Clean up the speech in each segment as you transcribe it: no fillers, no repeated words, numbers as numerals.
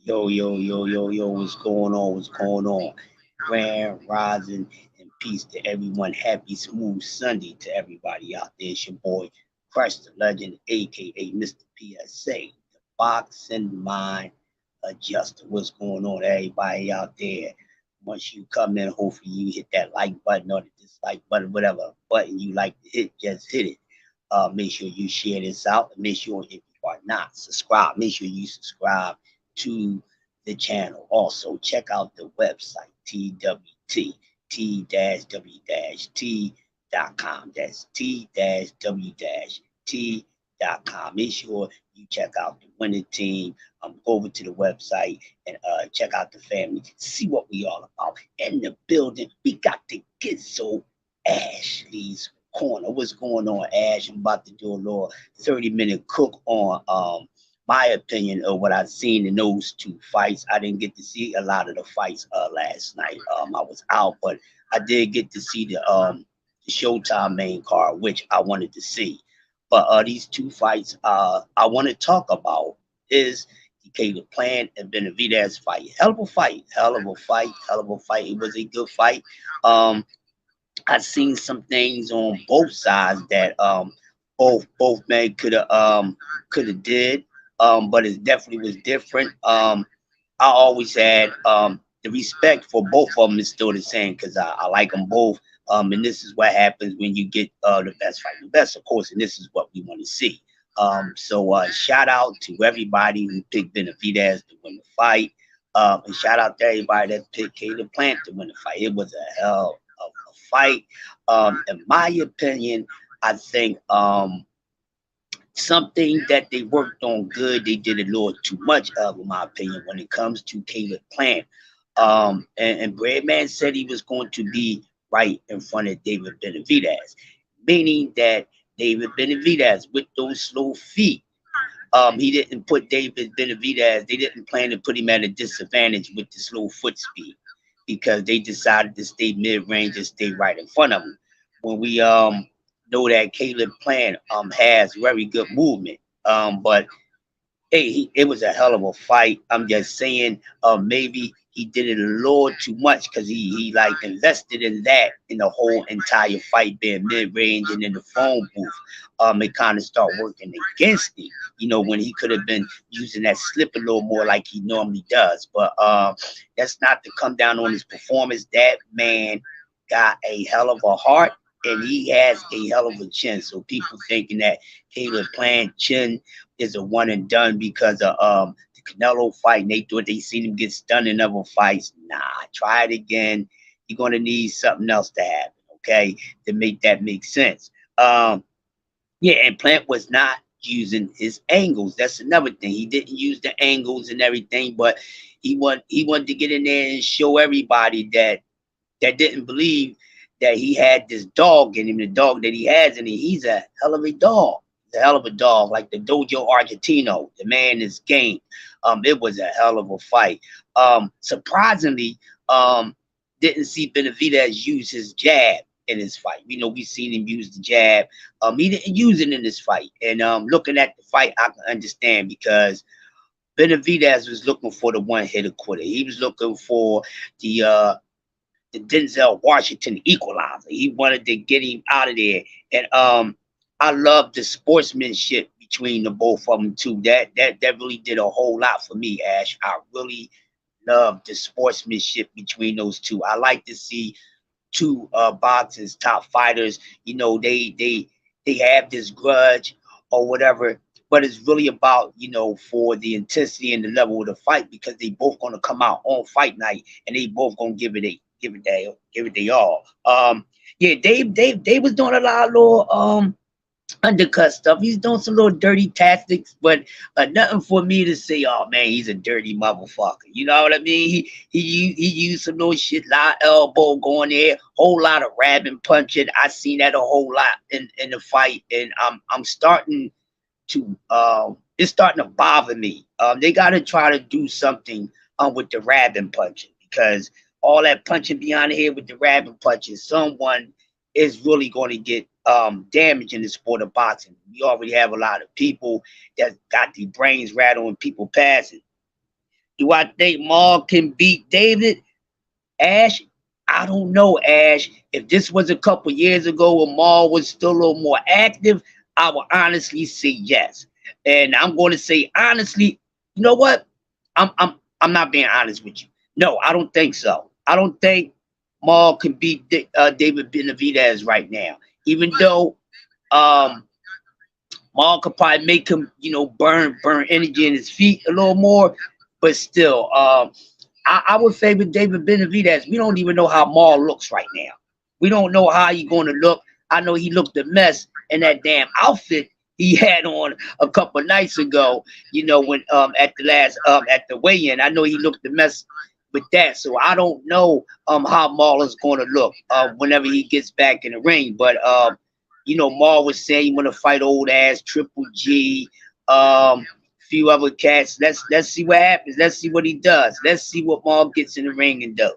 Yo, yo, yo, yo, yo, what's going on? What's going on? Grand rising and peace to everyone. Happy smooth Sunday to everybody out there. It's your boy, Christ the Legend, aka Mr. PSA, the boxing mind adjuster. What's going on, everybody out there? Once you come in, hopefully you hit that like button or the dislike button, whatever button you like to hit, just hit it. Make sure you share this out. And make sure if you are not subscribed, make sure you subscribe to the channel. Also, check out the website, TWT, T-W-T.com. That's T-W-T.com. Make sure you check out the winning team. Go over to the website and check out the family. See what we all about. In the building, we got the Gizzo Ashley's Corner. What's going on, Ash? I'm about to do a little 30-minute cook on my opinion of what I've seen in those two fights. I didn't get to see a lot of the fights last night. I was out, but I did get to see the Showtime main card, which I wanted to see. But these two fights I want to talk about is the Caleb Plant and Benevidez fight. Hell of a fight, hell of a fight, hell of a fight. It was a good fight. Um, I seen some things on both sides that both men could have did, but it definitely was different. I always had the respect for both of them is still the same because I like them both. And this is what happens when you get the best fight, the best, of course, and this is what we want to see. So shout out to everybody who picked Benavidez to win the fight. And shout out to everybody that picked Caleb Plant to win the fight. It was a hell of a fight. In my opinion, I think something that they worked on good, they did a little too much of, in my opinion, when it comes to Caleb Plant. And Breadman said he was going to be right in front of David Benavidez, meaning that David Benavidez with those slow feet, he didn't put David Benavidez, they didn't plan to put him at a disadvantage with the slow foot speed because they decided to stay mid range and stay right in front of him. When we know that Caleb Plant has very good movement, but hey, it was a hell of a fight. I'm just saying, maybe he did it a little too much because he like invested in that in the whole entire fight being mid range and in the phone booth. It kind of start working against him, when he could have been using that slip a little more like he normally does. But that's not to come down on his performance. That man got a hell of a heart and he has a hell of a chin. So people thinking that Caleb Plant chin is a one and done because of the Canelo fight. And they thought they seen him get stunned in other fights. Nah, try it again. You're gonna need something else to happen, okay, to make that make sense. Yeah, and Plant was not using his angles. That's another thing. He didn't use the angles and everything, but he wanted to get in there and show everybody that didn't believe that he had this dog in him, the dog that he has in him. He's a hell of a dog. He's a hell of a dog, like the Dojo Argentino. The man is game. It was a hell of a fight. Surprisingly, didn't see Benavidez use his jab in his fight. We've seen him use the jab. He didn't use it in this fight. And looking at the fight, I can understand because Benavidez was looking for the one hitter quitter. He was looking for the Denzel Washington equalizer. He wanted to get him out of there. And I love the sportsmanship between the both of them too. That really did a whole lot for me, Ash. I really love the sportsmanship between those two. I like to see two boxers, top fighters. They have this grudge or whatever, but it's really about for the intensity and the level of the fight because they both gonna come out on fight night and they both gonna give it they all. Yeah, Dave was doing a lot of little undercut stuff. He's doing some little dirty tactics, but nothing for me to say, oh man, he's a dirty motherfucker. You know what I mean? He used some little shit, lot of elbow going there, whole lot of rabbing punching. I seen that a whole lot in the fight, and I'm starting to it's starting to bother me. They got to try to do something with the rabbing punching because all that punching behind the head with the rabbing punching, someone is really going to get damage in the sport of boxing. We already have a lot of people that got the brains rattled and people passing. Do I think Maul can beat David? Ash, I don't know, Ash. If this was a couple years ago when Maul was still a little more active, I would honestly say yes. And I'm going to say honestly, you know what? I'm not being honest with you. No, I don't think so. I don't think Maul can beat David Benavidez right now. Even though um, Maul could probably make him, burn energy in his feet a little more, but still, I would favor David Benavidez. We don't even know how Maul looks right now. We don't know how he's going to look. I know he looked a mess in that damn outfit he had on a couple nights ago. When at the last at the weigh-in, I know he looked a mess with that. So I don't know how Maul is going to look whenever he gets back in the ring. But Maul was saying he want to fight old ass Triple G. Few other cats. Let's see what happens. Let's see what he does. Let's see what Maul gets in the ring and does.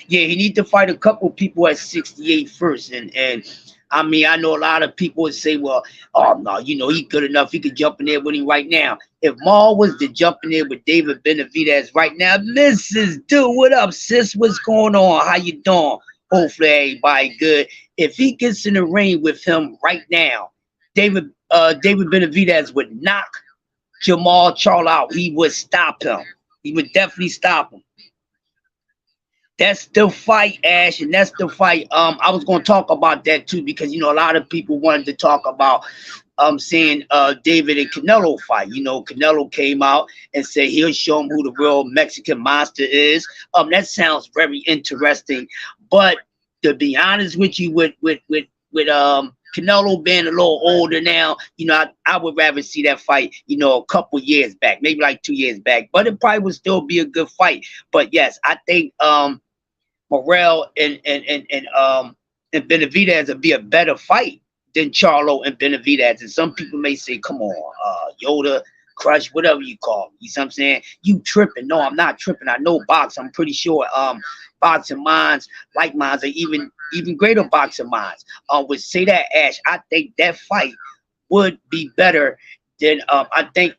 Yeah, he need to fight a couple people at 68 first. And I mean, I know a lot of people would say, well, oh no, he good enough. He could jump in there with him right now. If Maul was to jump in there with David Benavidez right now, Mrs. Dude, what up, sis? What's going on? How you doing? Hopefully everybody good. If he gets in the ring with him right now, David Benavidez would knock Jamal Charles out. He would stop him. He would definitely stop him. That's the fight, Ash, and that's the fight. I was going to talk about that too because a lot of people wanted to talk about saying David and Canelo fight. Canelo came out and said he'll show him who the real Mexican monster is. That sounds very interesting. But to be honest with you, with Canelo being a little older now, I would rather see that fight, a couple years back, maybe like 2 years back. But it probably would still be a good fight. But yes, I think Morrell and Benavidez would be a better fight than Charlo and Benavidez. And some people may say, come on, Yoda, Crush, whatever you call me. You see what I'm saying? You tripping. No, I'm not tripping. I know box. I'm pretty sure boxing minds, like minds, are even greater boxing minds would say that, Ash. I think that fight would be better than I think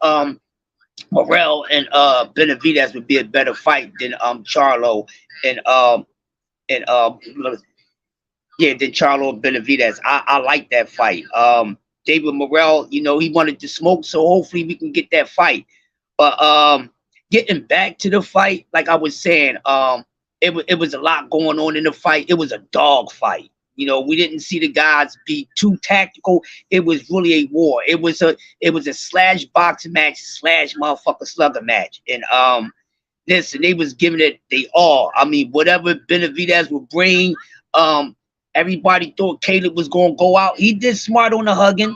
Morrell and Benavidez would be a better fight than Charlo and and than Charlo Benavidez. I like that fight. David Morrell, he wanted to smoke, so hopefully we can get that fight. But getting back to the fight, like I was saying, it was a lot going on in the fight. It was a dog fight. We didn't see the guys be too tactical. It was really a war. It was a slash boxing match slash motherfucker slugger match. And listen, they was giving it they all. I mean, whatever Benavidez would bring, everybody thought Caleb was gonna go out. He did smart on the hugging.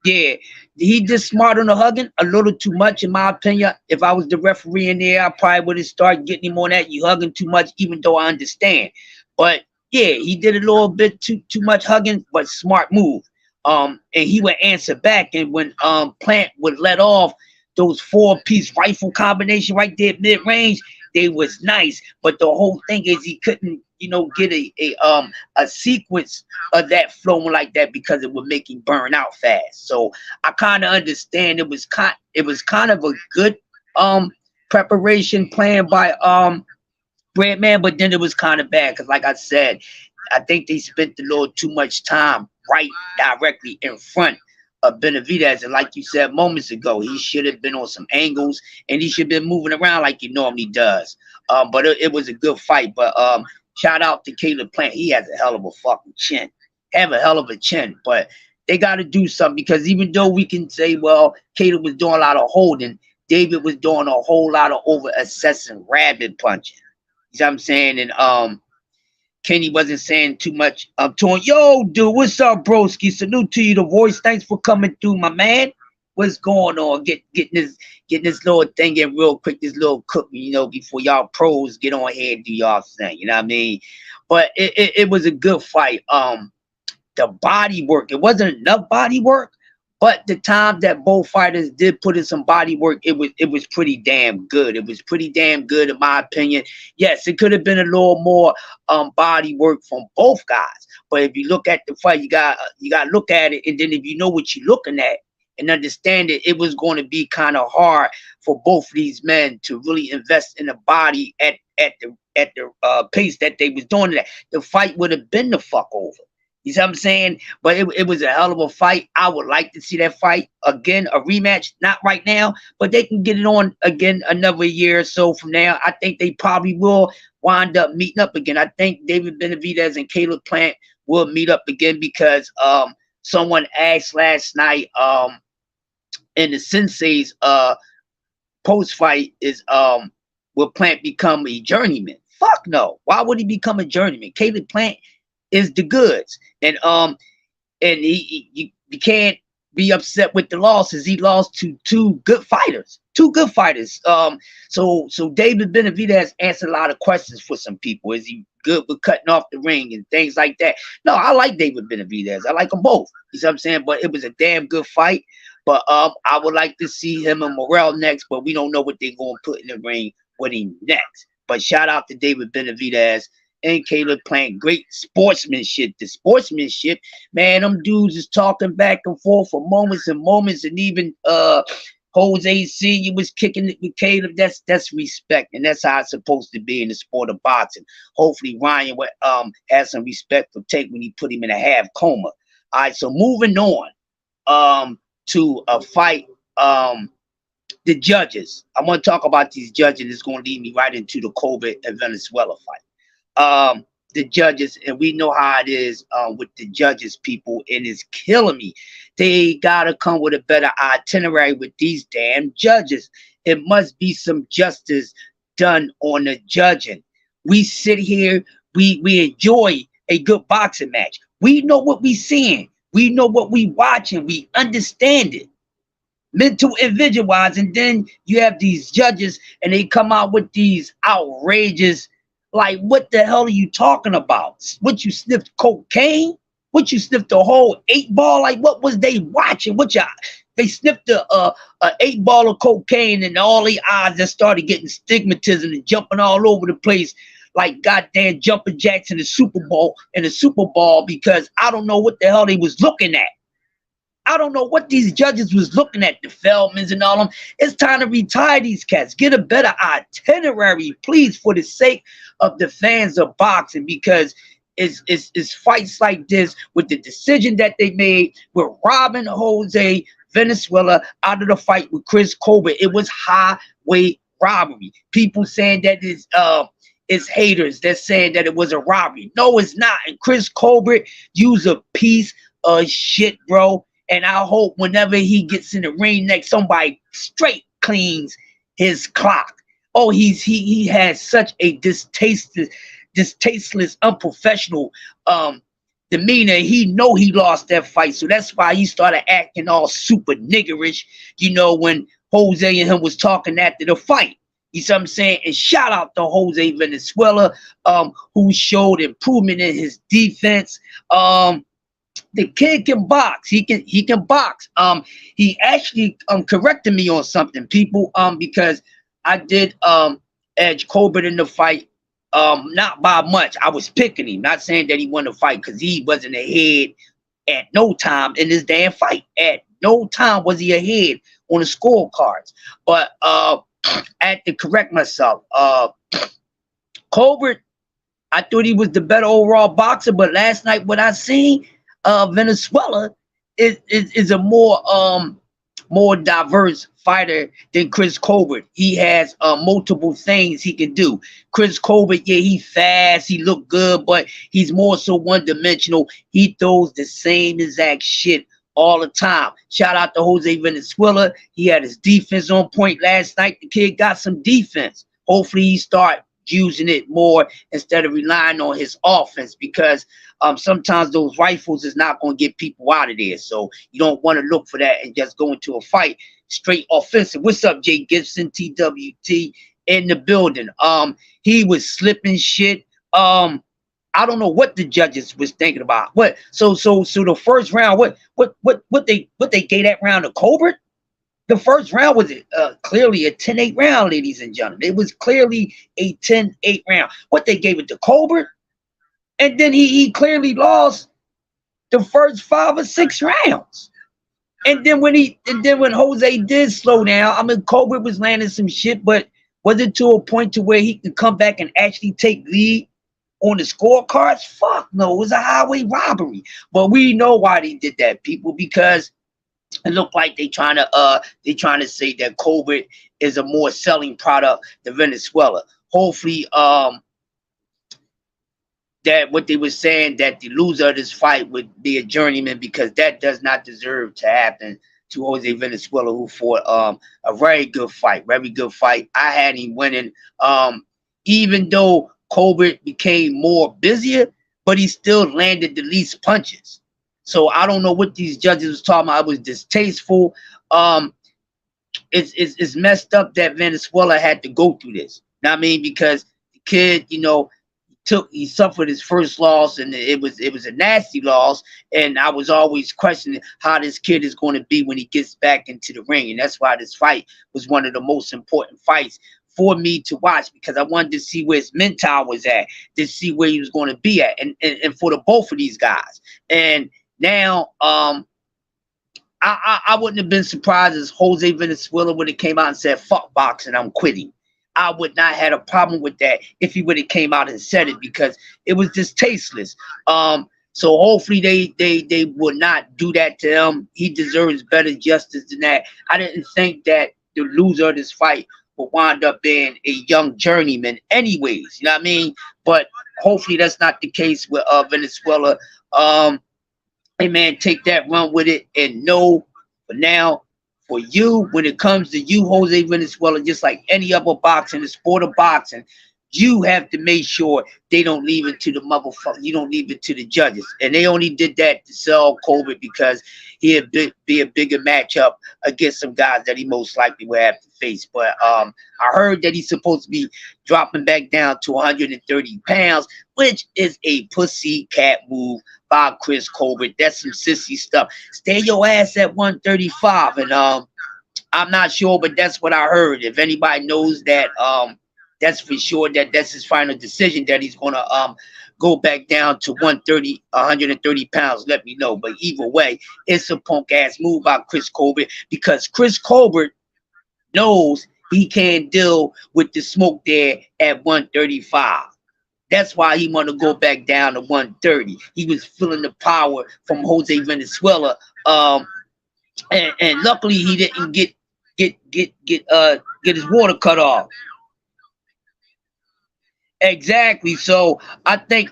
Yeah, he did smart on the hugging a little too much, in my opinion. If I was the referee in there, I probably would have started getting him on that. You hugging too much, even though I understand. But yeah, he did a little bit too much hugging, but smart move. And he would answer back. And when Plant would let off those 4-piece rifle combination right there mid-range, they was nice. But the whole thing is he couldn't, get a sequence of that flowing like that because it would make him burn out fast. So I kind of understand it was kind of a good preparation plan by Breadman, but then it was kind of bad because, like I said, I think they spent a little too much time right directly in front of Benavidez. And like you said moments ago, he should have been on some angles and he should have been moving around like he normally does. But it was a good fight. But shout out to Caleb Plant. He has a hell of a fucking chin. Have a hell of a chin. But they got to do something because even though we can say, well, Caleb was doing a lot of holding, David was doing a whole lot of over-assessing rabbit punching. You know what I'm saying? And Kenny wasn't saying too much to him. Yo, dude, what's up, broski? Salute to you, the voice. Thanks for coming through, my man. What's going on? Getting this little thing in real quick, this little cookie, before y'all pros get on here and do y'all thing. You know what I mean? But it was a good fight. The body work, it wasn't enough body work, but the time that both fighters did put in some body work, it was pretty damn good. It was pretty damn good in my opinion. Yes, it could have been a little more body work from both guys. But if you look at the fight, you got to look at it, and then if you know what you're looking at, and understand that it was going to be kind of hard for both of these men to really invest in the body at the pace that they was doing that. The fight would have been the fuck over. You see what I'm saying? But it was a hell of a fight. I would like to see that fight again, a rematch. Not right now, but they can get it on again another year or so from now. I think they probably will wind up meeting up again. I think David Benevidez and Caleb Plant will meet up again because someone asked last night in the Sensei's post fight is will Plant become a journeyman? Fuck no. Why would he become a journeyman? Caleb Plant is the goods, and you can't be upset with the losses. He lost to two good fighters. So David Benavidez has answered a lot of questions for some people. Is he good with cutting off the ring and things like that? No, I like David Benavidez. I like them both. You see what I'm saying? But it was a damn good fight. But I would like to see him and Morrell next, but we don't know what they're going to put in the ring with him next. But shout out to David Benavidez and Caleb Plant. Great sportsmanship. The sportsmanship, man, them dudes is talking back and forth for moments and moments, and even Jose Sr. was kicking it with Caleb. That's respect, and that's how it's supposed to be in the sport of boxing. Hopefully Ryan has some respect for Tank when he put him in a half coma. All right, so moving on to a fight. The judges. I want to talk about these judges. It's going to lead me right into the Colbert and Venezuela fight. The judges, and we know how it is with the judges, people, and it's killing me. They gotta come with a better itinerary with these damn judges. It must be some justice done on the judging. We sit here, we enjoy a good boxing match. We know what we seeing. We know what we watching. We understand it, mental and visual wise. And then you have these judges, and they come out with these outrageous. Like, what the hell are you talking about? What, you sniffed cocaine? What, you sniffed the whole 8-ball? Like, what was they watching? They sniffed a 8-ball of cocaine, and all the eyes just started getting stigmatism and jumping all over the place like goddamn jumping jacks in the Super Bowl because I don't know what the hell they was looking at. I don't know what these judges was looking at, the Feldmans and all them. It's time to retire these cats. Get a better itinerary, please, for the sake of the fans of boxing, because it's fights like this with the decision that they made with robbing Jose Venezuela out of the fight with Chris Colbert. It was highway robbery. People saying that it's haters that's saying that it was a robbery. No, it's not. And Chris Colbert used a piece of shit, bro. And I hope whenever he gets in the ring next, somebody straight cleans his clock. Oh, he has such a distasteless, unprofessional demeanor. He know he lost that fight, so that's why he started acting all super niggerish. You know, when Jose and him was talking after the fight. You see what I'm saying? And shout out to Jose Venezuela, who showed improvement in his defense. The kid can box. He can box. He actually corrected me on something, people. Because I did edge Colbert in the fight. Not by much. I was picking him. Not saying that he won the fight because he wasn't ahead at no time in this damn fight. At no time was he ahead on the scorecards. But I had to correct myself. Colbert, I thought he was the better overall boxer, but last night what I seen. Venezuela is a more diverse fighter than Chris Colbert. He has multiple things he can do. Chris Colbert, yeah, he fast, he look good, but he's more so one-dimensional. He throws the same exact shit all the time. Shout out to Jose Venezuela. He had his defense on point last night. The kid got some defense. Hopefully he start using it more instead of relying on his offense, because sometimes those rifles is not going to get people out of there. So you don't want to look for that and just go into a fight straight offensive. What's up, Jay Gibson, TWT in the building? He was slipping shit. I don't know what the judges was thinking about. What? So the first round, what they gave that round to Colbert? The first round was clearly a 10-8 round, ladies and gentlemen. It was clearly a 10-8 round. What they gave it to Colbert? And then he clearly lost the first 5 or 6 rounds. And then when Jose did slow down, I mean, Colbert was landing some shit, but was it to a point to where he could come back and actually take lead on the scorecards? Fuck no, it was a highway robbery. But we know why they did that, people, because it looked like they trying to say that Colbert is a more selling product than Venezuela. Hopefully, that what they were saying, that the loser of this fight would be a journeyman, because that does not deserve to happen to Jose Venezuela, who fought a very good fight. I had him winning, even though Colbert became more busier, but he still landed the least punches. So I don't know what these judges was talking about. It was distasteful. Um, it's messed up that Venezuela had to go through this. Know what I mean, because the kid, he suffered his first loss, and it was a nasty loss. And I was always questioning how this kid is going to be when he gets back into the ring. And that's why this fight was one of the most important fights for me to watch, because I wanted to see where his mental was at, to see where he was going to be at, and for the both of these guys. And now, I wouldn't have been surprised if Jose Venezuela would have came out and said, "Fuck boxing, I'm quitting." I would not have a problem with that if he would have came out and said it, because it was just tasteless. So hopefully they will not do that to him. He deserves better justice than that. I didn't think that the loser of this fight would wind up being a young journeyman anyways. You know what I mean? But hopefully that's not the case with Venezuela. Hey man, take that, run with it, and know for now, for you, when it comes to you, Jose Venezuela, just like any other boxing, the sport of boxing, you have to make sure they don't leave it to the motherfucker. You don't leave it to the judges. And they only did that to sell Colbert, because he'd be a bigger matchup against some guys that he most likely will have to face. But I heard that he's supposed to be dropping back down to 130 pounds, which is a pussy cat move by Chris Colbert. That's some sissy stuff. Stay your ass at 135. And I'm not sure, but that's what I heard. If anybody knows that, that's for sure, that's his final decision, that he's gonna go back down to 130 pounds. Let me know. But either way, it's a punk ass move by Chris Colbert, because Chris Colbert knows he can't deal with the smoke there at 135. That's why he want to go back down to 130. He was feeling the power from Jose Venezuela, and luckily he didn't get his water cut off. Exactly. So I think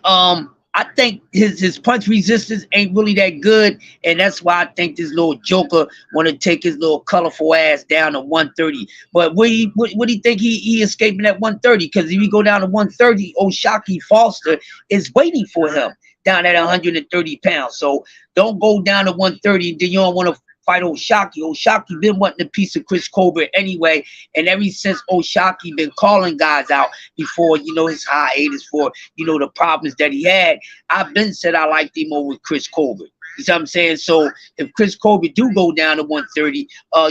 his punch resistance ain't really that good, and that's why I think this little joker want to take his little colorful ass down to 130. But what do you think he escaping at 130? Because if he go down to 130, O'Shaquie Foster is waiting for him down at 130 pounds. So don't go down to 130. Then you don't want to fight O'Shaquie. O'Shaquie been wanting a piece of Chris Colbert anyway, and ever since O'Shaquie been calling guys out before, his hiatus for, the problems that he had, I've been said I liked him over Chris Colbert. You see what I'm saying? So if Chris Colbert do go down to 130,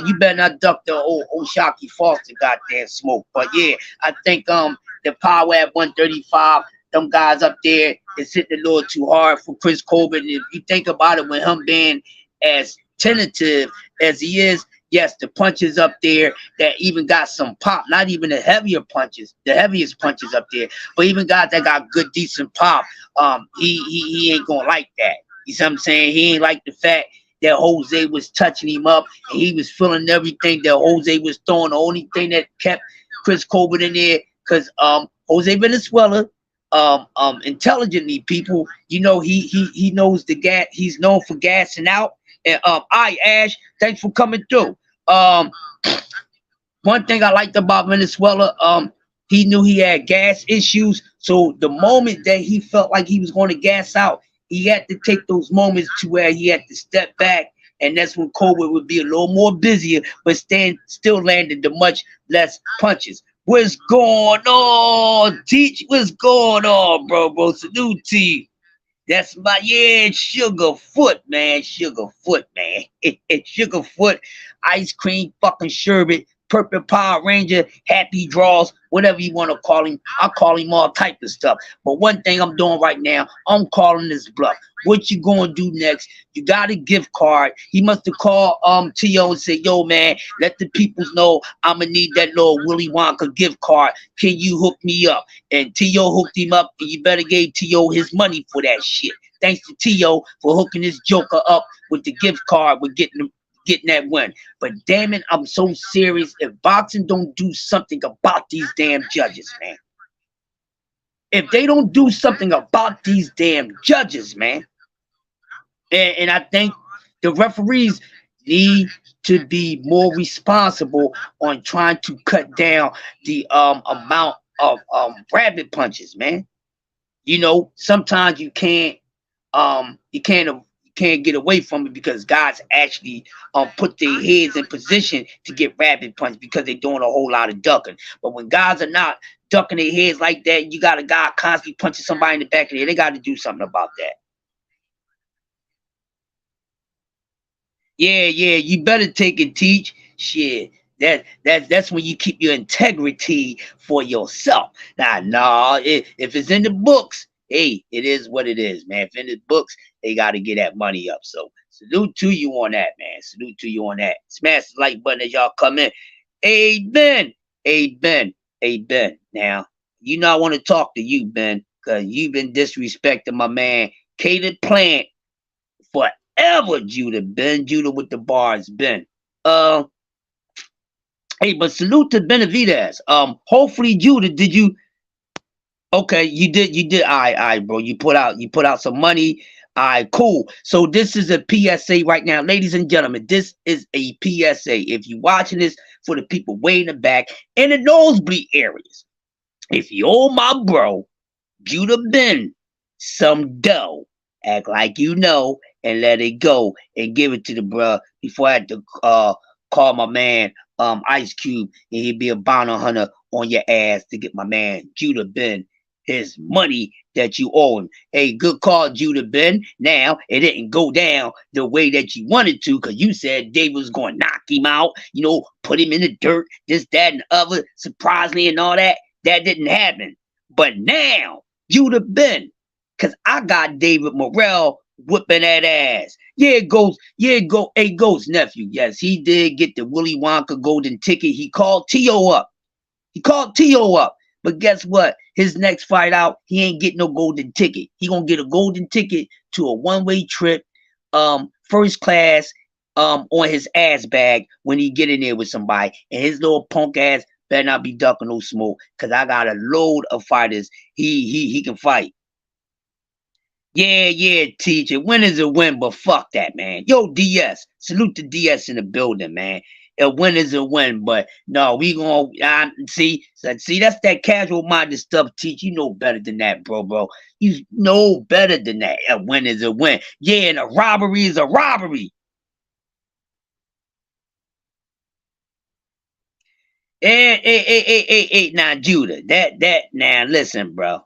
you better not duck the old O'Shaquie Foster goddamn smoke. But yeah, I think the power at 135, them guys up there is hitting a little too hard for Chris Colbert. And if you think about it, with him being as tentative as he is, yes, the punches up there that even got some pop, not even the heaviest punches up there, but even guys that got good, decent pop, he ain't gonna like that. You see what I'm saying? He ain't like the fact that Jose was touching him up, and he was feeling everything that Jose was throwing. The only thing that kept Chris Colbert in there, because Jose Venezuela, intelligently, people, he knows the gas. He's known for gassing out. And Ash, thanks for coming through. One thing I liked about Venezuela, he knew he had gas issues. So the moment that he felt like he was going to gas out, he had to take those moments to where he had to step back. And that's when Colbert would be a little more busier, but still landed the much less punches. What's going on, Teach? What's going on, bro? Salute to you. That's my, Sugarfoot, man. Sugarfoot, man. Sugarfoot, ice cream, fucking sherbet, Purple Power Ranger, Happy Draws, whatever you want to call him. I call him all type of stuff. But one thing I'm doing right now, I'm calling this bluff. What you gonna do next? You got a gift card. He must have called T.O. and said, yo, man, let the peoples know I'm gonna need that little Willy Wonka gift card. Can you hook me up? And T.O. hooked him up, and you better give T.O. his money for that shit. Thanks to T.O. for hooking this joker up with the gift card with getting that win. But damn it, I'm so serious. If boxing don't do something about these damn judges, man. If they don't do something about these damn judges, man. And I think the referees need to be more responsible on trying to cut down the amount of rabbit punches, man. You know, sometimes you can't get away from it because guys actually put their heads in position to get rabbit punched because they're doing a whole lot of ducking. But when guys are not ducking their heads like that, you got a guy constantly punching somebody in the back of the head. They got to do something about that. Yeah, you better take and teach. Shit. That's when you keep your integrity for yourself. Nah, if it's in the books, hey, it is what it is, man. If in the books, they got to get that money up. So salute to you on that, man. Salute to you on that. Smash the like button as y'all come in. Hey, Ben. Now, you know I want to talk to you, Ben, because you've been disrespecting my man, Caden Plant, forever, Judah. Ben, Judah with the bars, Ben. Hey, but salute to Benevidez. Hopefully, Judah, did you? Okay, you did. All right, bro. You put out some money. All right, cool. So this is a PSA right now, ladies and gentlemen. This is a PSA. If you're watching this, for the people way in the back in the nosebleed areas, if you owe my bro Judah Ben some dough, act like you know and let it go and give it to the bruh before I had to call my man Ice Cube and he'd be a bounty hunter on your ass to get my man Judah Ben his money that you owe him. Hey, good call, Judah Ben. Now, it didn't go down the way that you wanted to because you said David was going to knock him out, you know, put him in the dirt, this, that, and the other, surprisingly and all that. That didn't happen. But now, Judah Ben, because I got David Morrell whipping that ass. Yeah, it goes. Hey, Ghost nephew. Yes, he did get the Willy Wonka golden ticket. He called T.O. up. But guess what? His next fight out, he ain't getting no golden ticket. He gonna get a golden ticket to a one-way trip, first class, on his ass bag when he get in there with somebody. And his little punk ass better not be ducking no smoke, cause I got a load of fighters. He can fight. Yeah, teacher. Win is a win, but fuck that, man. Yo, DS. Salute to DS in the building, man. A win is a win, but no, we gonna see. That's that casual minded stuff. Teach you know better than that, bro. You know better than that. A win is a win. Yeah, and a robbery is a robbery. Hey, now Judah, that now listen, bro.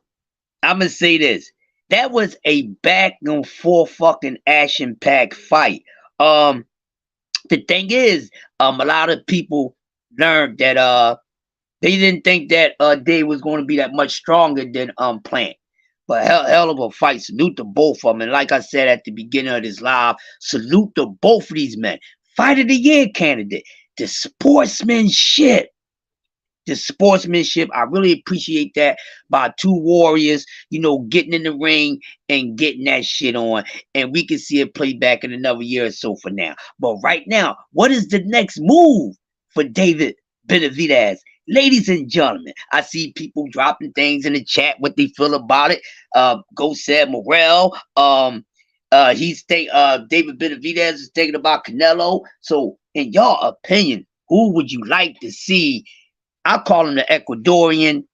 I'm gonna say this. That was a back and forth fucking action packed fight. The thing is, a lot of people learned that they didn't think that Dave was going to be that much stronger than Plant. But hell of a fight. Salute to both of them. And like I said at the beginning of this live, salute to both of these men. Fight of the year candidate. The sportsmanship. I really appreciate that by two warriors, you know, getting in the ring and getting that shit on. And we can see it play back in another year or so for now. But right now, what is the next move for David Benevidez? Ladies and gentlemen, I see people dropping things in the chat, what they feel about it. Go said Morrell. David Benevidez is thinking about Canelo. So in your opinion, who would you like to see? I call him the Ecuadorian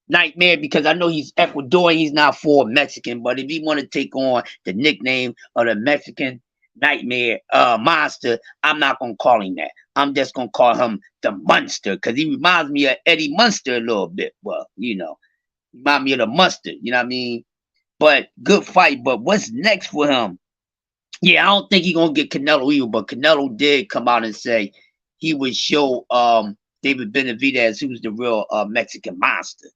nightmare because I know he's Ecuadorian. He's not full Mexican, but if you want to take on the nickname of the Mexican nightmare monster, I'm not gonna call him that. I'm just gonna call him the Monster because he reminds me of Eddie Munster a little bit. Well, you know, remind me of the Monster. You know what I mean? But good fight. But what's next for him? Yeah, I don't think he's gonna get Canelo either. But Canelo did come out and say he would show David Benevidez who's the real Mexican monster.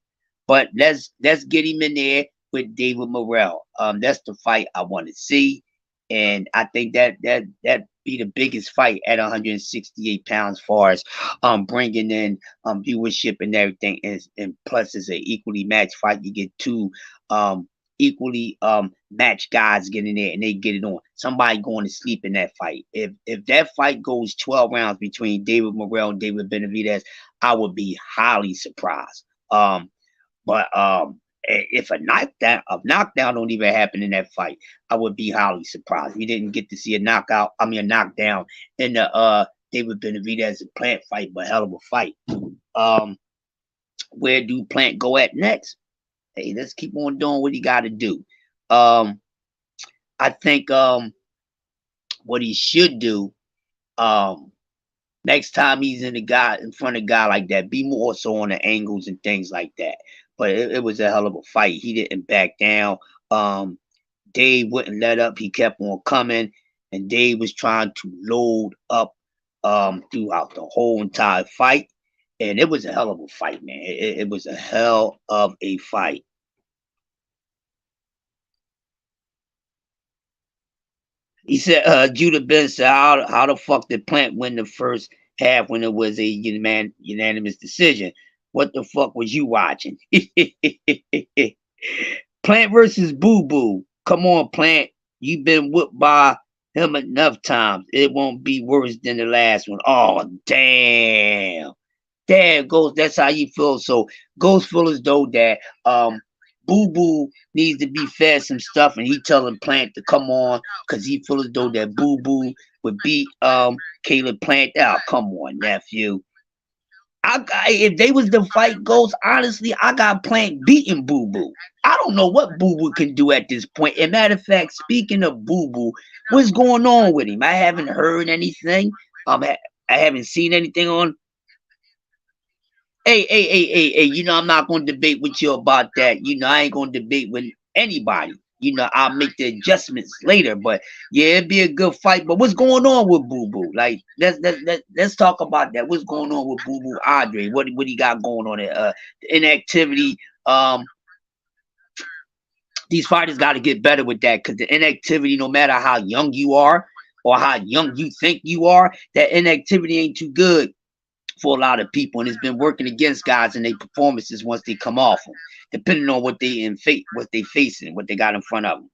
But let's get him in there with David Morrell. That's the fight I want to see, and I think that be the biggest fight at 168 pounds, far as bringing in viewership and everything, and plus it's an equally matched fight. You get two equally matched guys getting there and they get it on. Somebody going to sleep in that fight. If that fight goes 12 rounds between David Morrell and David Benavidez, I would be highly surprised. But if a knockdown don't even happen in that fight, I would be highly surprised. We didn't get to see a a knockdown in the David Benavidez and Plant fight, but hell of a fight. Where do Plant go at next? Hey, let's keep on doing what he got to do. I think what he should do next time he's in front of a guy like that, be more so on the angles and things like that. But it was a hell of a fight. He didn't back down. Dave wouldn't let up. He kept on coming, and Dave was trying to load up throughout the whole entire fight. And it was a hell of a fight, man. It was a hell of a fight. He said, Judah Ben said, how the fuck did Plant win the first half when it was a unanimous decision? What the fuck was you watching? Plant versus Boo Boo. Come on, Plant. You've been whipped by him enough times. It won't be worse than the last one. Oh, damn. Damn, Ghost, that's how you feel. So Ghost feel as though that Boo Boo needs to be fed some stuff, and he telling Plant to come on because he feel as though that Boo Boo would beat Caleb Plant. Oh, come on, nephew. If they was the fight Ghost, honestly, I got Plant beating Boo Boo. I don't know what Boo Boo can do at this point. And matter of fact, speaking of Boo Boo, what's going on with him? I haven't heard anything. I haven't seen anything on. Hey, you know, I'm not going to debate with you about that. You know, I ain't going to debate with anybody. You know, I'll make the adjustments later. But yeah, it'd be a good fight. But what's going on with Boo Boo? Like, let's talk about that. What's going on with Boo Boo Andre? What he got going on there? The inactivity. These fighters got to get better with that, because the inactivity, no matter how young you are or how young you think you are, that inactivity ain't too good for a lot of people, and it's been working against guys in their performances once they come off them, depending on what they facing, what they got in front of them.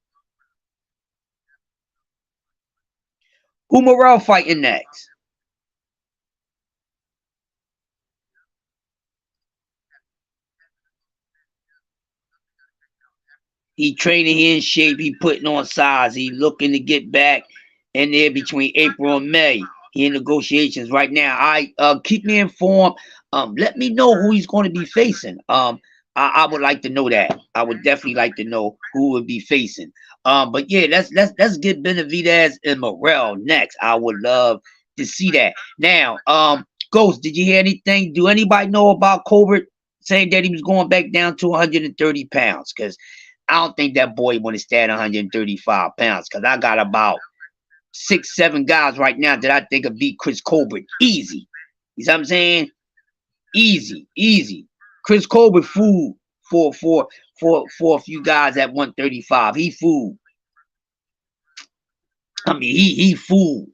Who Morrell fighting next? He training, he in shape, he putting on size, he looking to get back in there between April and May. He in negotiations right now. I keep me informed. Let me know who he's going to be facing. I would like to know that. I would definitely like to know who would be facing. But yeah, let's get Benevidez and Morrell next. I would love to see that. Now, Ghost, did you hear anything? Do anybody know about Colbert saying that he was going back down to 130 pounds? Because I don't think that boy want to stand 135 pounds. Because I got about 6, 7 guys right now that I think will beat Chris Colbert easy. You see what I'm saying? Easy. Chris Colbert fooled for a few guys at 135. He fooled. I mean, he fooled.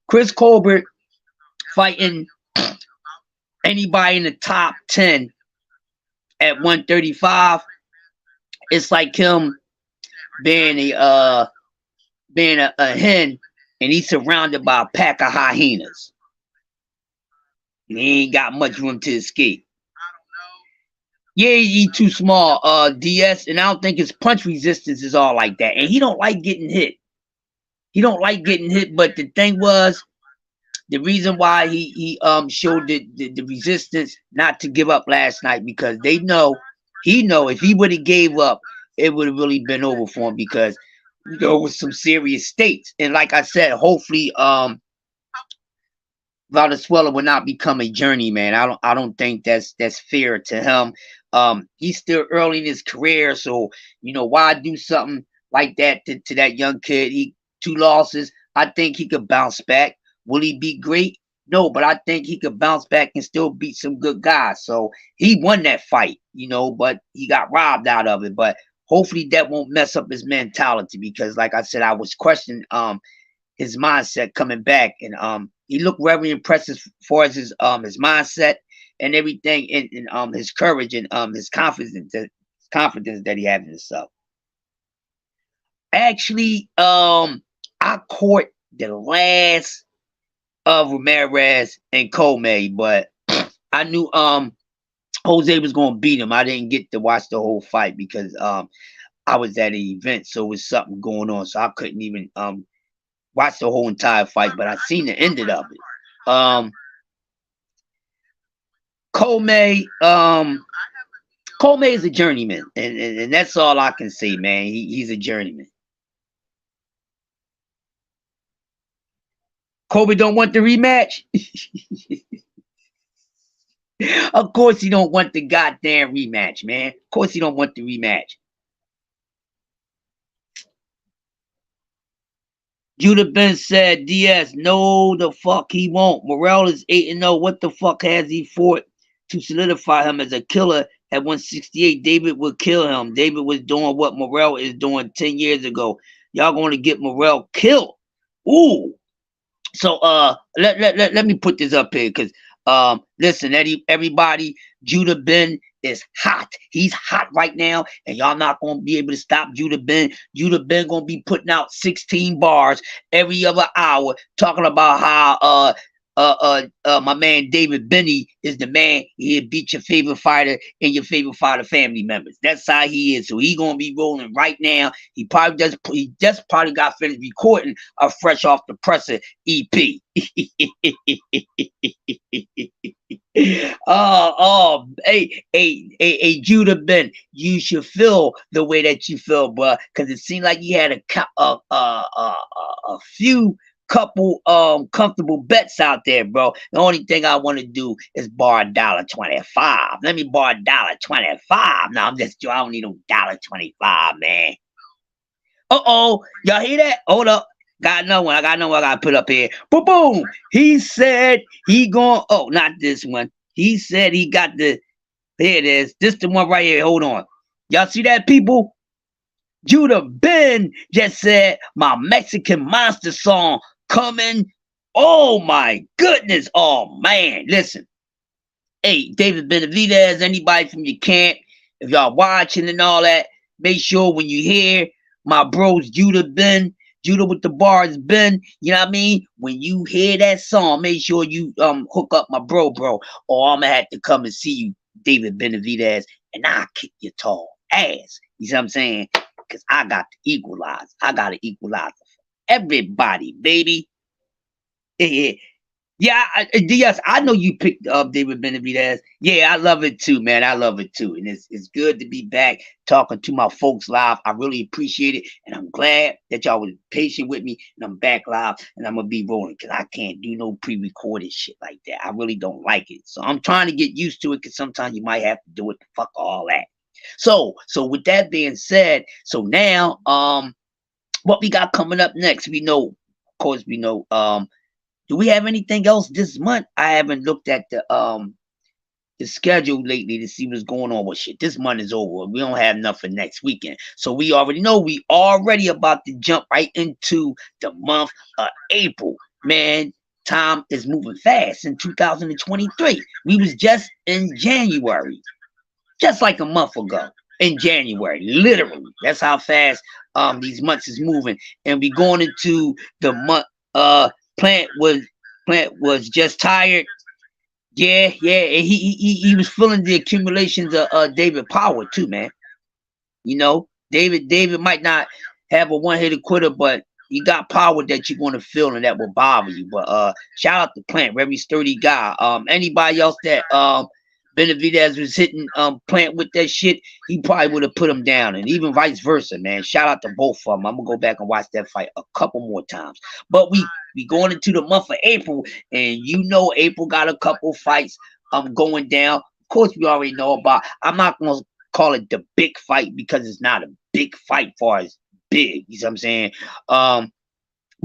Chris Colbert fighting anybody in the top 10 at 135. It's like him being a hen, and he's surrounded by a pack of hyenas. He ain't got much room to escape. Yeah, he too small, DS, and I don't think his punch resistance is all like that. And he don't like getting hit. But the thing was, the reason why he showed the resistance not to give up last night, because he know if he would have gave up, it would have really been over for him, because with some serious stakes. And like I said, hopefully Valenzuela will not become a journeyman. I don't think that's fair to him. He's still early in his career, so why do something like that to that young kid? He 2 losses. I think he could bounce back. Will he be great? No, but I think he could bounce back and still beat some good guys. So he won that fight, but he got robbed out of it. But hopefully that won't mess up his mentality because, like I said, I was questioning his mindset coming back, and he looked very impressive as far as his mindset and everything, and his courage and his confidence that he had in himself. Actually, I caught the last of Ramirez and Colbert, but I knew Jose was gonna beat him. I didn't get to watch the whole fight because I was at an event, so it was something going on, so I couldn't even watch the whole entire fight. But I seen the end of it. Colbert is a journeyman, and that's all I can say, man. He's a journeyman. Colbert don't want the rematch. Of course he don't want the goddamn rematch, man. Of course he don't want the rematch. Judah Ben said, Diaz, no, the fuck he won't. Morrell is 8-0. What the fuck has he fought to solidify him as a killer at 168? David would kill him. David was doing what Morrell is doing 10 years ago. Y'all going to get Morrell killed. Ooh. So let me put this up here because listen, everybody, Judah Ben is hot. He's hot right now, and y'all not gonna be able to stop Judah Ben. Judah Ben gonna be putting out 16 bars every other hour, talking about how my man David Benny is the man. He'll beat your favorite fighter and your favorite fighter family members. That's how he is. So he gonna be rolling right now. He just probably got finished recording a fresh off the presser EP. Hey, Judah Ben, you should feel the way that you feel, bro, because it seemed like you had a few couple comfortable bets out there, bro. The only thing I want to do is borrow $1.25. Let me borrow $1.25. No, I don't need no $1.25, man. Y'all hear that? Hold up. Got another one. I gotta put up here. Boom, boom. He said he not this one. He said he got here it is. This the one right here. Hold on. Y'all see that, people? Judah Ben just said my Mexican monster song coming. Oh my goodness. Oh man. Listen. Hey, David Benevidez, anybody from your camp, if y'all watching and all that, make sure when you hear my bros Judah Ben, Judah with the bars Ben, you know what I mean? When you hear that song, make sure you hook up my bro, or I'm gonna have to come and see you, David Benevidez, and I'll kick your tall ass. You see what I'm saying? Because I got to equalize. I got to equalize everybody, baby. Yeah, Diaz, I know you picked up David Benevidez. Yeah, I love it too, man. I love it too. And it's good to be back talking to my folks live. I really appreciate it. And I'm glad that y'all was patient with me. And I'm back live and I'm going to be rolling because I can't do no pre-recorded shit like that. I really don't like it. So I'm trying to get used to it because sometimes you might have to do it. Fuck all that. So with that being said, so now what we got coming up next? We know, of course, do we have anything else this month? I haven't looked at the schedule lately to see what's going on with shit. This month is over. We don't have nothing next weekend. So we already know we already about to jump right into the month of April. Man, time is moving fast in 2023. We was just in January. Just like a month ago in January, literally. That's how fast these months is moving. And we going into the month. Plant was just tired. Yeah. And he was feeling the accumulations of David power too, man. You know, David might not have a one-hitter quitter, but he got power that you're gonna feel and that will bother you. But shout out to Plant, very sturdy guy. Anybody else that Benevidez was hitting Plant with that shit, he probably would have put him down, and even vice versa, man. Shout out to both of them. I'm gonna go back and watch that fight a couple more times. But we going into the month of April, and you know April got a couple fights going down. Of course, we already know about. I'm not gonna call it the big fight because it's not a big fight far as big. You know what I'm saying?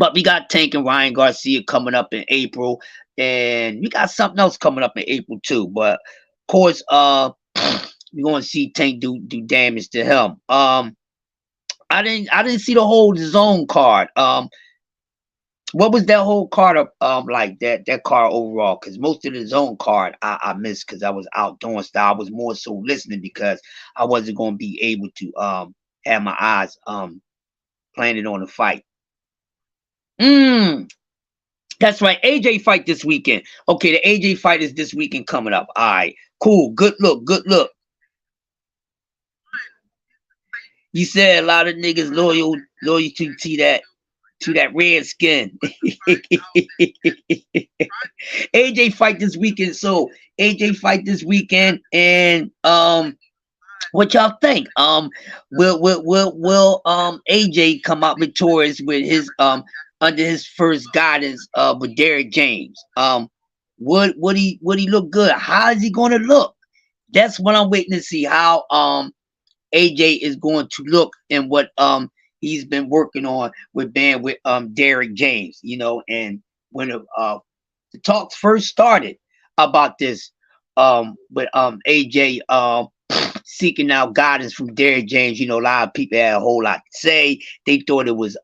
But we got Tank and Ryan Garcia coming up in April, and we got something else coming up in April too. But of course, we're gonna see Tank do damage to him. I didn't see the whole zone card. What was that whole card of like that card overall? Because most of the zone card I missed because I was out doing stuff. I was more so listening because I wasn't gonna be able to have my eyes planted on the fight. Mm, that's right. AJ fight this weekend. Okay, the AJ fight is this weekend coming up. All right, cool. Good look. Good look. You said a lot of niggas loyal to that red skin. AJ fight this weekend. So AJ fight this weekend, and what y'all think? Will AJ come out victorious with his under his first guidance with Derrick James? Would he look good? How is he gonna look? That's what I'm waiting to see. How AJ is going to look and what he's been working on with band with Derrick James, you know, and when the talks first started about this with AJ seeking out guidance from Derrick James, you know, a lot of people had a whole lot to say. They thought it was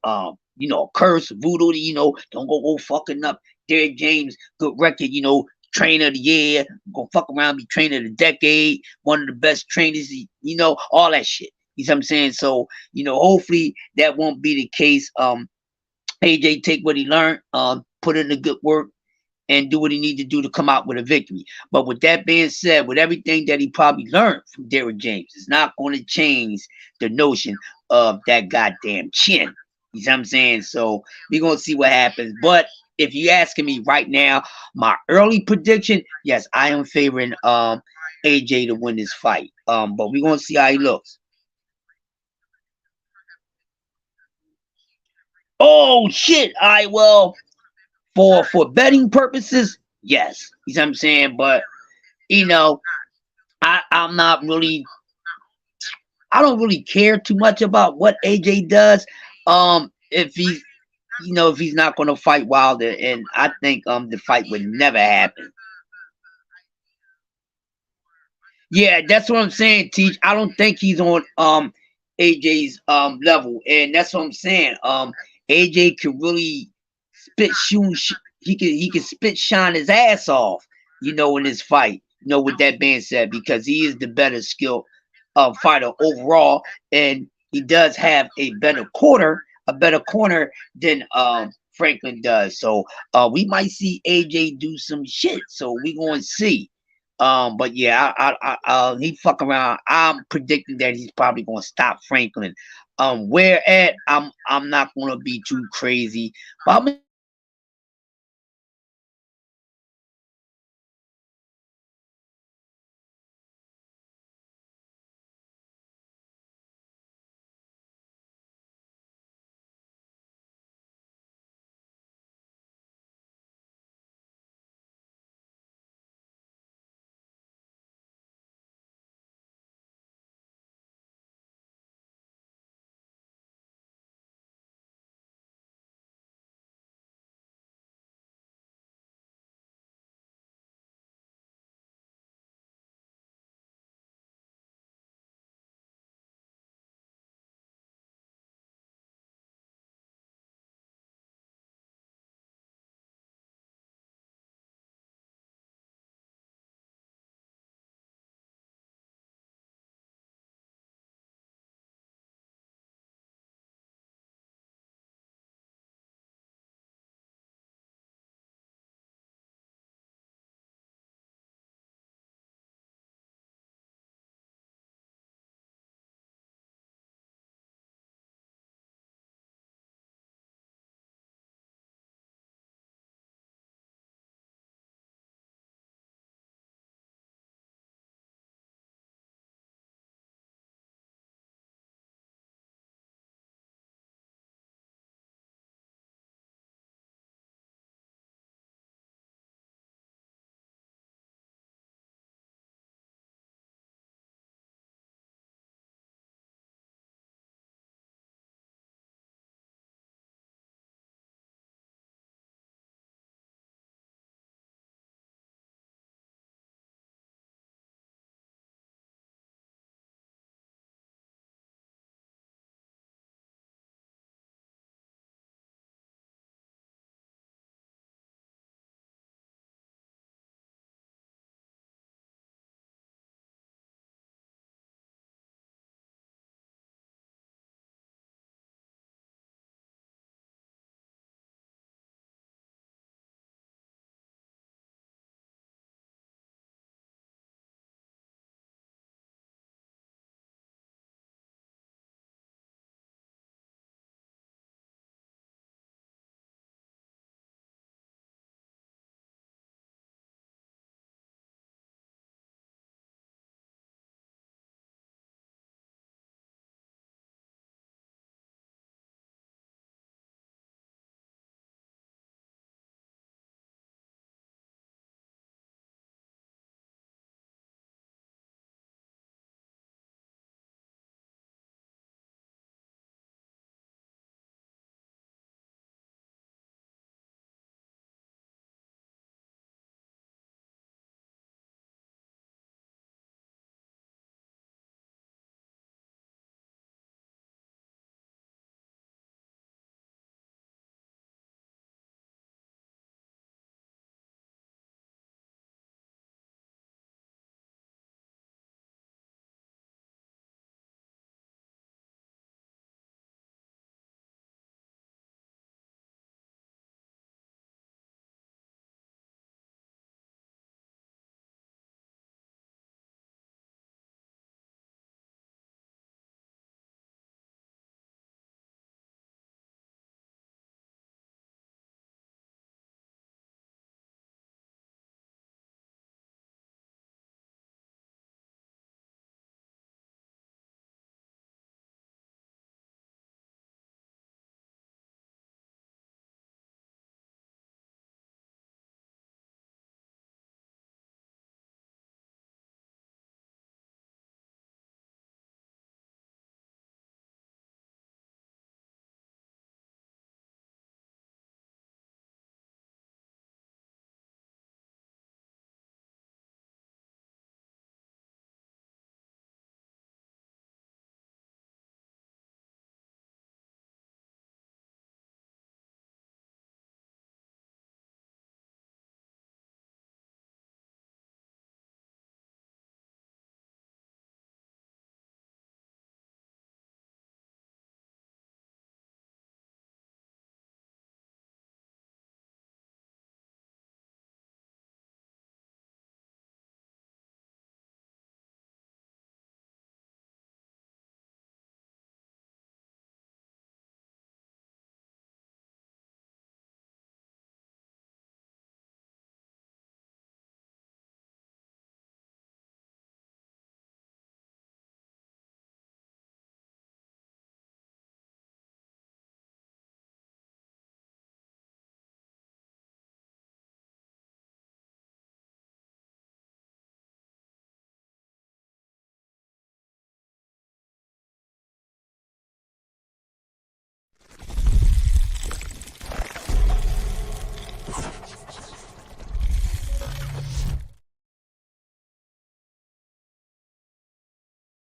you know, a curse, voodoo, you know, don't go fucking up Derrick James, good record, you know, trainer of the year, gonna fuck around, be trainer of the decade, one of the best trainers, you know, all that shit. You know what I'm saying? So, you know, hopefully that won't be the case. AJ take what he learned, put in the good work, and do what he needs to do to come out with a victory. But with that being said, with everything that he probably learned from Derrick James, it's not going to change the notion of that goddamn chin. You know what I'm saying? So we're gonna see what happens. But if you asking me right now, my early prediction, yes, I am favoring AJ to win this fight. But we're gonna see how he looks. Oh shit! I well for betting purposes, yes. You know what I'm saying? But you know, I'm not really I don't really care too much about what AJ does. If he's you know if he's not going to fight Wilder, and I think the fight would never happen. Yeah, that's what I'm saying, Teach. I don't think he's on AJ's level, and that's what I'm saying. AJ can really spit shoot. He can spit shine his ass off. You know, in this fight. You know, with that being said, because he is the better skill fighter overall, and he does have a better corner than Franklin does. So we might see AJ do some shit. So we going to see. But yeah, he fuck around. I'm predicting that he's probably gonna stop Franklin. Where at I'm not gonna be too crazy, but I'm